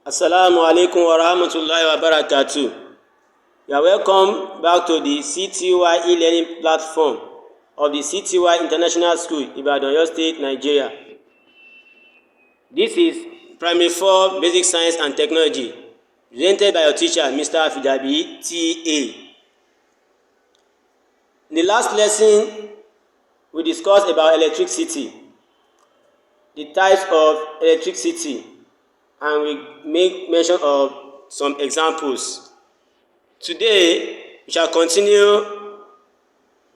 Assalamu alaikum wa rahmatullahi wa barakatuh. You are welcome back to the CTY e-learning platform of the CTY International School, Ibadan, Oyo State, Nigeria. This is Primary 4 Basic Science and Technology, presented by your teacher, Mr. Afidabi, TA. In the last lesson, we discussed about electricity, the types of electricity, and we make mention of some examples. Today, we shall continue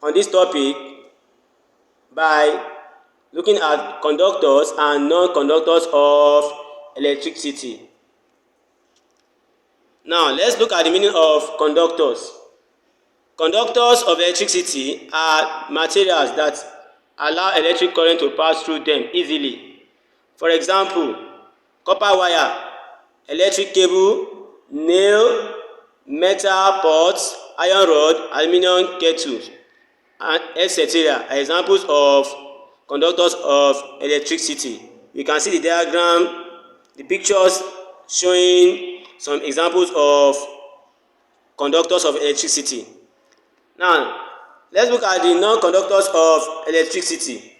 on this topic by looking at conductors and non-conductors of electricity. Now, let's look at the meaning of conductors. Conductors of electricity are materials that allow electric current to pass through them easily. For example, copper wire, electric cable, nail, metal pots, iron rod, aluminum kettles, and etc. are examples of conductors of electricity. You can see the diagram, the pictures showing some examples of conductors of electricity. Now, let's look at the non-conductors of electricity.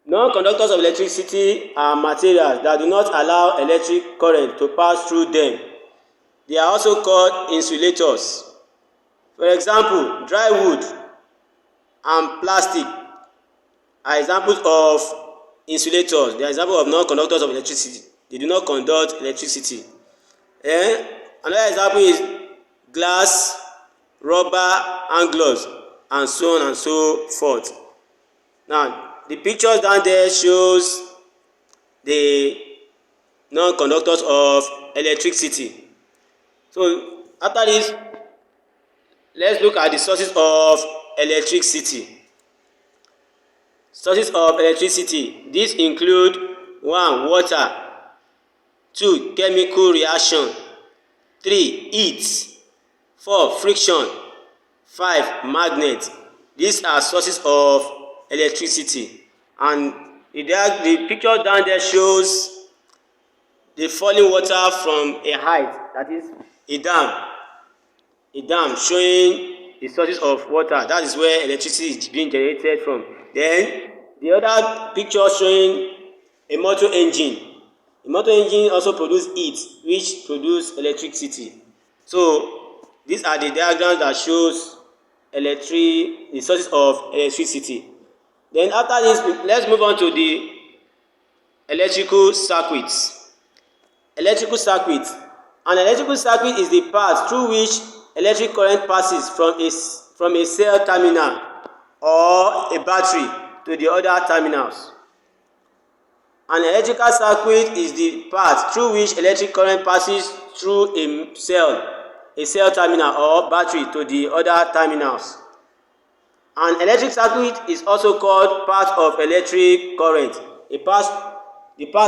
Non-conductors of electricity are materials that do not allow electric current to pass through them. They are also called insulators. For example, dry wood and plastic are examples of insulators. They are examples of non-conductors of electricity. They do not conduct electricity. Another example is glass, rubber, and gloves, and so on and so forth. Now, the pictures down there shows the non-conductors of electricity. So, after this, let's look at the sources of electricity. Sources of electricity. These include 1. Water, 2. Chemical reaction, 3. Heat, 4. Friction, 5. Magnet. These are sources of electricity. And the picture down there shows the falling water from a height, that is a dam showing the sources of water. That is where electricity is being generated from. Then the other picture showing a motor engine. The motor engine also produces heat, which produces electricity. So these are the diagrams that shows the sources of electricity. Then after this, let's move on to the electrical circuits. Electrical circuit. An electrical circuit is the path through which electric current passes from a cell terminal or a battery to the other terminals. An electrical circuit is the path through which electric current passes through a cell terminal or battery to the other terminals. An electric circuit is also called path of electric current, the path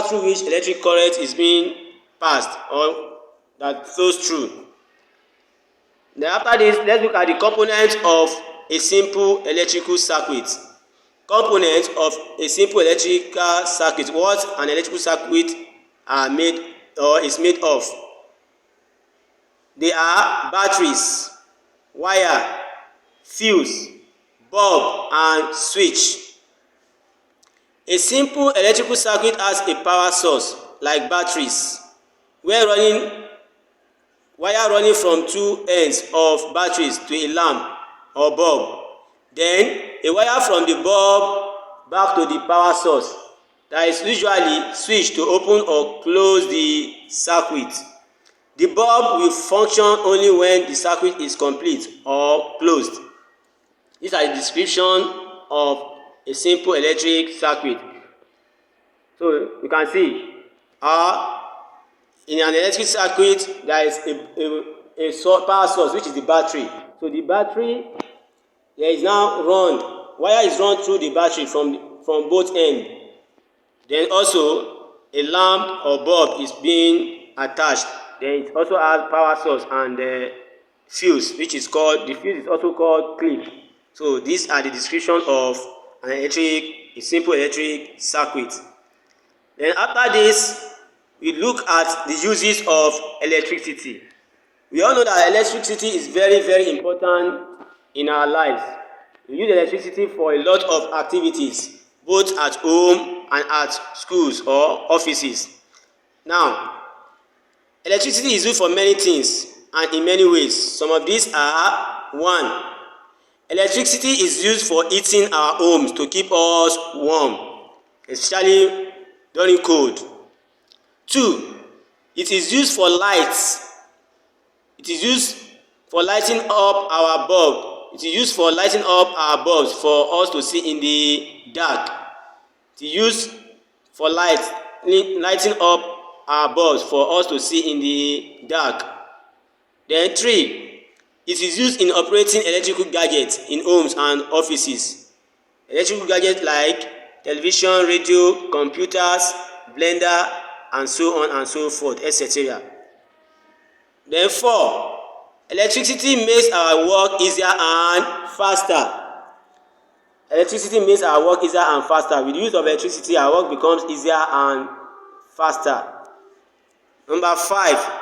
through which electric current is being passed or that flows through. Then after this, let's look at the components of a simple electrical circuit. Components of a simple electrical circuit. What an electrical circuit is made of. They are batteries, wire, fuse, bulb, and switch. A simple electrical circuit has a power source like batteries, wire running from two ends of batteries to a lamp or bulb. Then a wire from the bulb back to the power source that is usually switched to open or close the circuit. The bulb will function only when the circuit is complete or closed. These are the description of a simple electric circuit. So you can see in an electric circuit there is a power source, which is the battery. So the battery, there is now wire is run through the battery from both ends. Then also a lamp or bulb is being attached. Then it also has power source and fuse, which is called, the fuse is also called clip. So these are the description of a simple electric circuit. Then after this, we look at the uses of electricity. We all know that electricity is very, very important in our lives. We use electricity for a lot of activities, both at home and at schools or offices. Now, electricity is used for many things and in many ways. Some of these are: 1. Electricity is used for heating our homes to keep us warm, especially during cold. 2. It is used for lights. It is used for lighting up our bulb. It is used for lighting up our bulbs for us to see in the dark. It is used for lighting up our bulbs for us to see in the dark. Then 3. It is used in operating electrical gadgets in homes and offices. Electrical gadgets like television, radio, computers, blender, and so on and so forth, etc. Then 4. Electricity makes our work easier and faster. Electricity makes our work easier and faster. With the use of electricity, our work becomes easier and faster. Number 5.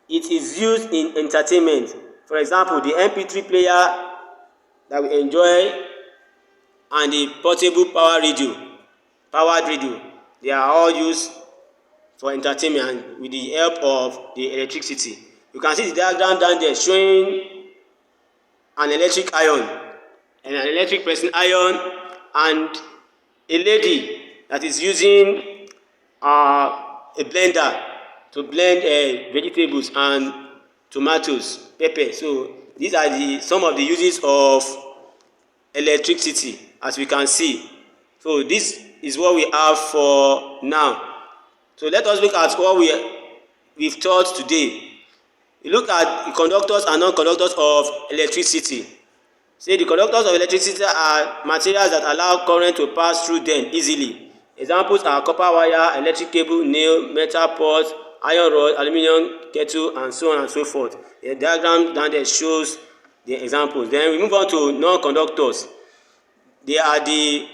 It is used in entertainment. For example, the MP3 player that we enjoy and the portable powered radio, they are all used for entertainment with the help of the electricity. You can see the diagram down there showing an electric iron and an electric pressing iron and a lady that is using a blender to blend vegetables and tomatoes, pepper. So these are some of the uses of electricity, as we can see. So this is what we have for now. So let us look at what we've taught today. We look at the conductors and non-conductors of electricity. Say the conductors of electricity are materials that allow current to pass through them easily. Examples are copper wire, electric cable, nail, metal pots, iron rod, aluminium kettle, and so on and so forth. The diagram down there shows the examples. Then we move on to non-conductors. They are the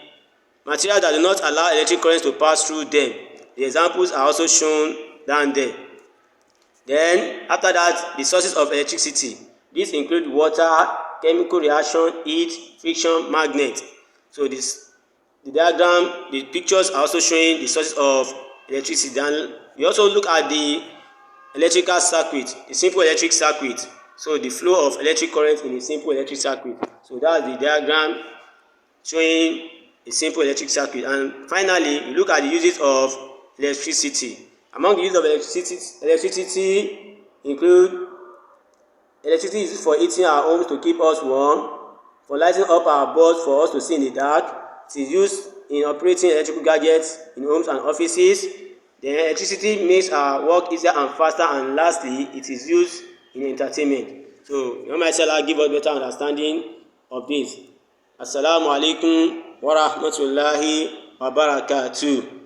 materials that do not allow electric currents to pass through them. The examples are also shown down there. Then after that, the sources of electricity. These include water, chemical reaction, heat, friction, magnet. So the diagram, the pictures are also showing the sources of electricity. Then we also look at the electrical circuit, the simple electric circuit. So the flow of electric current in a simple electric circuit. So that's the diagram showing a simple electric circuit. And finally, we look at the uses of electricity. Among the uses of electricity include: electricity is used for heating our homes to keep us warm, for lighting up our bulbs for us to see in the dark. It is used in operating electrical gadgets in homes and offices. Then electricity makes our work easier and faster. And lastly, it is used in entertainment. So, may Allah give us better understanding of this. Assalamu alaikum wa rahmatullahi wa barakatuh.